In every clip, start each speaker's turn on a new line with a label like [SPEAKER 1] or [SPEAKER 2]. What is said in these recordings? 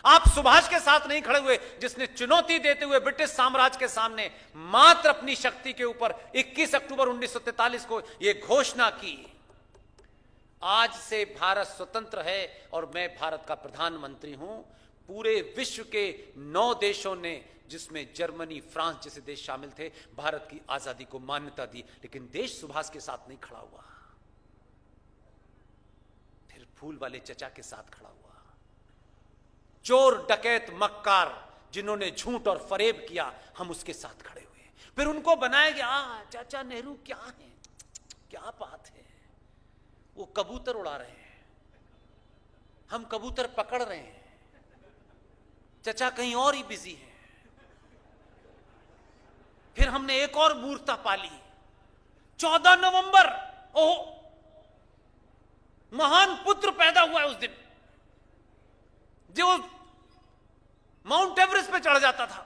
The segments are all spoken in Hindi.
[SPEAKER 1] आप सुभाष के साथ नहीं खड़े हुए, जिसने चुनौती देते हुए ब्रिटिश साम्राज्य के सामने मात्र अपनी शक्ति के ऊपर 21 अक्टूबर 1943 को यह घोषणा की, आज से भारत स्वतंत्र है और मैं भारत का प्रधानमंत्री हूं। पूरे विश्व के 9 देशों ने, जिसमें जर्मनी, फ्रांस जैसे देश शामिल थे, भारत की आजादी को मान्यता दी, लेकिन देश सुभाष के साथ नहीं खड़ा हुआ, फिर फूल वाले चचा के साथ खड़ा हुआ। चोर, डकैत, मक्कार जिन्होंने झूठ और फरेब किया, हम उसके साथ खड़े हुए। फिर उनको बनाया गया चाचा नेहरू क्या है, क्या बात है, वो कबूतर उड़ा रहे हैं, हम कबूतर पकड़ रहे हैं, चचा कहीं और ही बिजी हैं। फिर हमने एक और मूर्खता पाली, 14 नवंबर, ओह, महान पुत्र पैदा हुआ है उस दिन, जो माउंट एवरेस्ट पे चढ़ जाता था।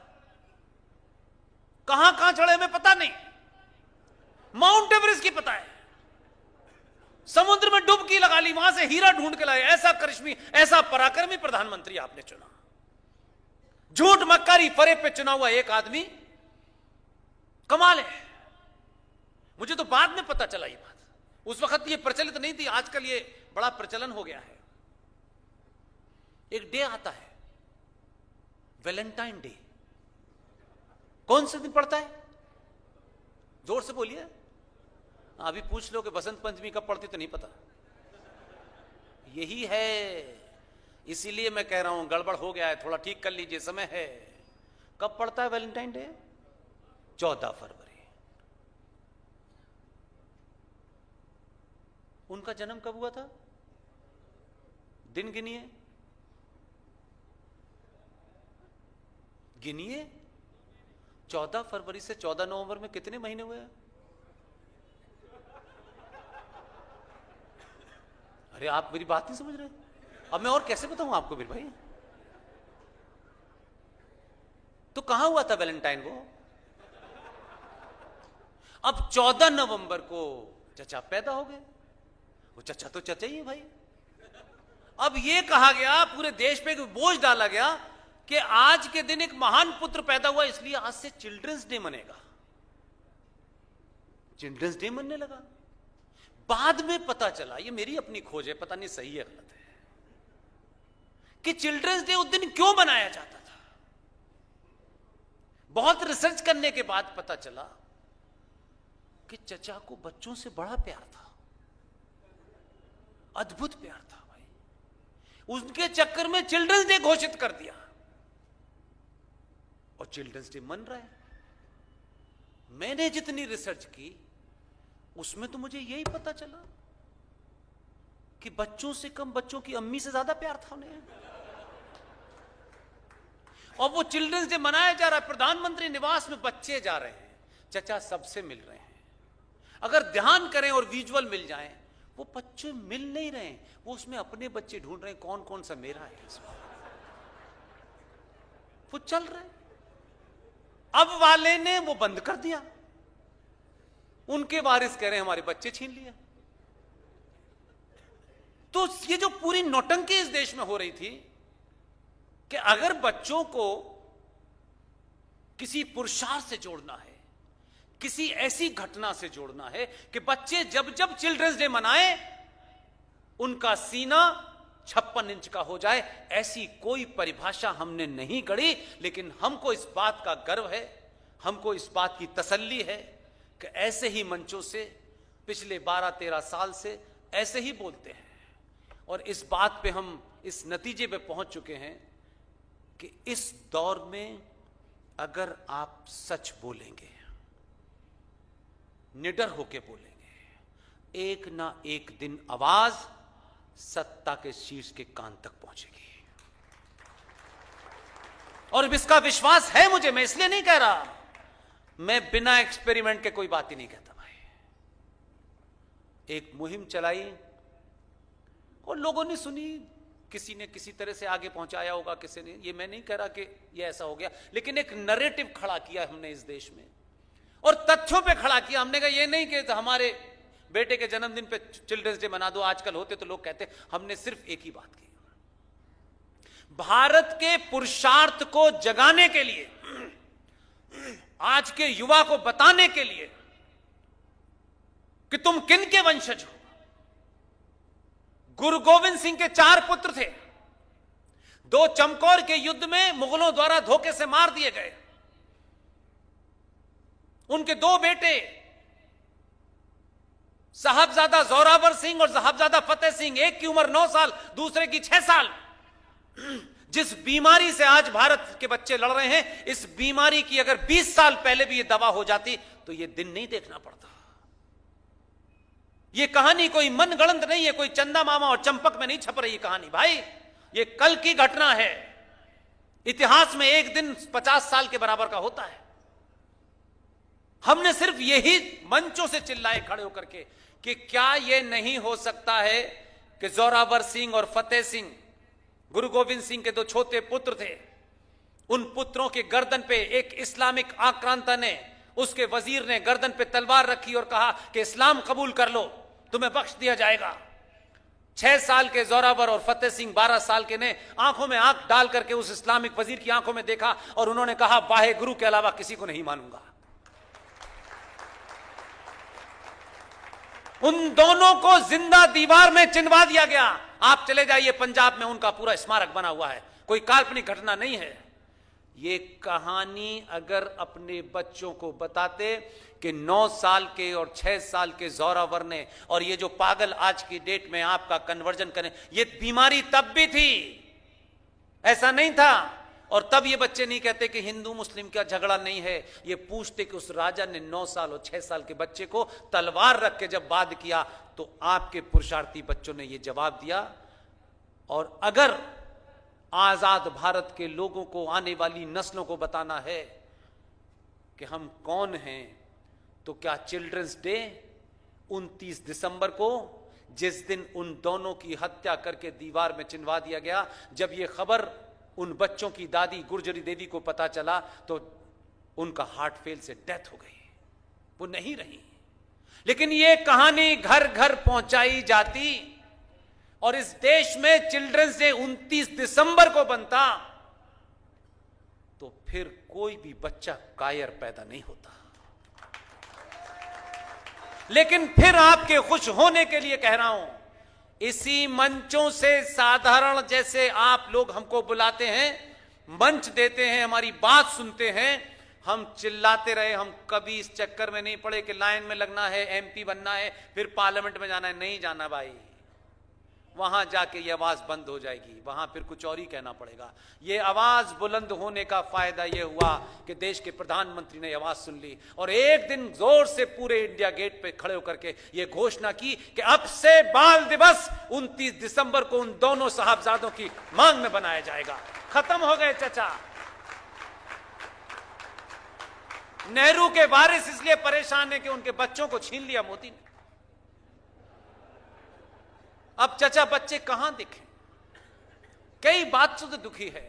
[SPEAKER 1] कहां कहां चढ़े हमें पता नहीं, माउंट एवरेस्ट की पता है, समुद्र में डुबकी लगा ली, वहां से हीरा ढूंढ के लाए। ऐसा करिश्मी, ऐसा पराक्रमी प्रधानमंत्री आपने चुना। झूठ, मक्कारी, फरेब पे चुना हुआ एक आदमी, कमाल है। मुझे तो बाद में पता चला ये बात, उस वक्त ये प्रचलित नहीं थी, आजकल ये बड़ा प्रचलन हो गया है। एक डे आता है, वैलेंटाइन डे। कौन से दिन पड़ता है, जोर से बोलिए। अभी पूछ लो कि बसंत पंचमी कब पड़ती, तो नहीं पता। यही है, इसीलिए मैं कह रहा हूं गड़बड़ हो गया है, थोड़ा ठीक कर लीजिए, समय है। कब पड़ता है वैलेंटाइन डे? 14 फरवरी। उनका जन्म कब हुआ था, दिन गिनिए, गिनिए। 14 फरवरी से 14 नवंबर में कितने महीने हुए? अरे आप मेरी बात नहीं समझ रहे, अब मैं और कैसे बताऊं आपको मेरे भाई। तो कहां हुआ था वैलेंटाइन वो? अब 14 नवंबर को चचा पैदा हो गए। वो चचा तो चचा ही है भाई। अब ये कहा गया, पूरे देश पे बोझ डाला गया कि आज के दिन एक महान पुत्र पैदा हुआ, इसलिए आज से चिल्ड्रंस डे मनेगा। चिल्ड्रंस डे मनने लगा। बाद में पता चला, ये मेरी अपनी खोज है, पता नहीं सही है गलत है, कि चिल्ड्रंस डे उस दिन क्यों मनाया जाता था। बहुत रिसर्च करने के बाद पता चला कि चचा को बच्चों से बड़ा प्यार था, अद्भुत प्यार था भाई। उनके चक्कर में चिल्ड्रंस डे घोषित कर दिया और चिल्ड्रंस डे मन रहा है। मैंने जितनी रिसर्च की उसमें तो मुझे यही पता चला कि बच्चों से कम बच्चों की अम्मी से ज्यादा प्यार था उन्हें। और वो चिल्ड्रंस डे मनाया जा रहा है, प्रधानमंत्री निवास में बच्चे जा रहे हैं, चचा सबसे मिल रहे हैं। अगर ध्यान करें और विजुअल मिल जाए, वो बच्चे मिल नहीं रहे हैं, वो उसमें अपने बच्चे ढूंढ रहे हैं, कौन कौन सा मेरा है इसमें। वो चल रहे। अब वाले ने वो बंद कर दिया, उनके वारिस कह रहे हैं हमारे बच्चे छीन लिए। तो ये जो पूरी नौटंकी इस देश में हो रही थी कि अगर बच्चों को किसी पुरुषार्थ से जोड़ना है, किसी ऐसी घटना से जोड़ना है कि बच्चे जब जब चिल्ड्रंस डे मनाए उनका सीना 56 इंच का हो जाए, ऐसी कोई परिभाषा हमने नहीं गढ़ी। लेकिन हमको इस बात का गर्व है, हमको इस बात की तसल्ली है कि ऐसे ही मंचों से पिछले 12-13 साल से ऐसे ही बोलते हैं, और इस बात पे हम इस नतीजे पे पहुंच चुके हैं कि इस दौर में अगर आप सच बोलेंगे, निडर होके बोलेंगे, एक ना एक दिन आवाज सत्ता के शीर्ष के कान तक पहुंचेगी। और इसका विश्वास है मुझे, मैं इसलिए नहीं कह रहा, मैं बिना एक्सपेरिमेंट के कोई बात ही नहीं कहता भाई। एक मुहिम चलाई और लोगों ने सुनी, किसी ने किसी तरह से आगे पहुंचाया होगा, किसी ने, ये मैं नहीं कह रहा कि ये ऐसा हो गया, लेकिन एक नैरेटिव खड़ा किया हमने इस देश में और तथ्यों पे खड़ा किया। हमने कहा ये नहीं कि हमारे बेटे के जन्मदिन पे चिल्ड्रंस डे मना दो, आजकल होते तो लोग कहते। हमने सिर्फ एक ही बात की, भारत के पुरुषार्थ को जगाने के लिए, आज के युवा को बताने के लिए कि तुम किन के वंशज हो। गुरु गोविंद सिंह के 4 पुत्र थे, 2 चमकौर के युद्ध में मुगलों द्वारा धोखे से मार दिए गए। उनके 2 बेटे साहबजादा जोरावर सिंह और साहबजादा फतेह सिंह, एक की उम्र 9 साल, दूसरे की 6 साल। जिस बीमारी से आज भारत के बच्चे लड़ रहे हैं, इस बीमारी की अगर 20 साल पहले भी ये दवा हो जाती तो ये दिन नहीं देखना पड़ता। ये कहानी कोई मनगढ़ंत नहीं है, कोई चंदा मामा और चंपक में नहीं छप रही कहानी भाई, ये कल की घटना है। इतिहास में एक दिन 50 साल के बराबर का होता है। हमने सिर्फ यही मंचों से चिल्लाए खड़े होकर के कि क्या यह नहीं हो सकता है कि जोरावर सिंह और फतेह सिंह, गुरु गोविंद सिंह के 2 छोटे पुत्र थे, उन पुत्रों के गर्दन पे एक इस्लामिक आक्रांता ने, उसके वजीर ने गर्दन पे तलवार रखी और कहा कि इस्लाम कबूल कर लो, तुम्हें बख्श दिया जाएगा। 6 साल के जोरावर और फतेह सिंह 12 साल के ने आंखों में आंख डाल करके उस इस्लामिक वजीर की आंखों में देखा और उन्होंने कहा, वाहे गुरु के अलावा किसी को नहीं मानूंगा। उन दोनों को जिंदा दीवार में चिनवा दिया गया। आप चले जाइए पंजाब में, उनका पूरा स्मारक बना हुआ है, कोई काल्पनिक घटना नहीं है। ये कहानी अगर अपने बच्चों को बताते कि 9 साल के और 6 साल के जोरावर ने, और ये जो पागल आज की डेट में आपका कन्वर्जन करें, ये बीमारी तब भी थी, ऐसा नहीं था। और तब ये बच्चे नहीं कहते कि हिंदू मुस्लिम का झगड़ा नहीं है, ये पूछते कि उस राजा ने 9 साल और 6 साल के बच्चे को तलवार रख के जब वाद किया तो आपके पुरुषार्थी बच्चों ने ये जवाब दिया। और अगर आजाद भारत के लोगों को, आने वाली नस्लों को बताना है कि हम कौन हैं, तो क्या चिल्ड्रंस डे 29 दिसंबर को, जिस दिन उन दोनों की हत्या करके दीवार में चिनवा दिया गया, जब ये खबर उन बच्चों की दादी गुर्जरी देवी को पता चला तो उनका हार्ट फेल से डेथ हो गई, वो नहीं रही। लेकिन ये कहानी घर घर पहुंचाई जाती और इस देश में चिल्ड्रंस डे 29 दिसंबर को बनता तो फिर कोई भी बच्चा कायर पैदा नहीं होता। लेकिन फिर आपके खुश होने के लिए कह रहा हूं, इसी मंचों से साधारण जैसे आप लोग हमको बुलाते हैं, मंच देते हैं, हमारी बात सुनते हैं, हम चिल्लाते रहे। हम कभी इस चक्कर में नहीं पड़े कि लाइन में लगना है, एमपी बनना है, फिर पार्लियामेंट में जाना है। नहीं जाना भाई, वहां जाके ये आवाज बंद हो जाएगी, वहां फिर कुछ और ही कहना पड़ेगा। ये आवाज बुलंद होने का फायदा ये हुआ कि देश के प्रधानमंत्री ने आवाज सुन ली और एक दिन जोर से पूरे इंडिया गेट पे खड़े होकर के ये घोषणा की कि अब से बाल दिवस 29 दिसंबर को उन दोनों साहबजादों की मांग में बनाया जाएगा। खत्म हो गए चचा। नेहरू के वारिस इसलिए परेशान है कि उनके बच्चों को छीन लिया मोदी ने। अब चचा बच्चे कहां दिखे? कई बातों से दुखी है,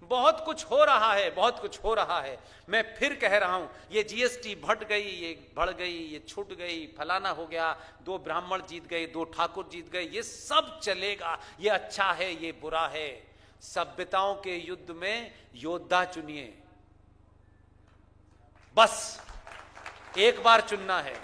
[SPEAKER 1] बहुत कुछ हो रहा है, बहुत कुछ हो रहा है। मैं फिर कह रहा हूं, ये जीएसटी बढ़ गई, ये बढ़ गई, ये छूट गई, फलाना हो गया, 2 ब्राह्मण जीत गए, 2 ठाकुर जीत गए, ये सब चलेगा। ये अच्छा है, ये बुरा है। सभ्यताओं के युद्ध में योद्धा चुनिए, बस एक बार चुनना है।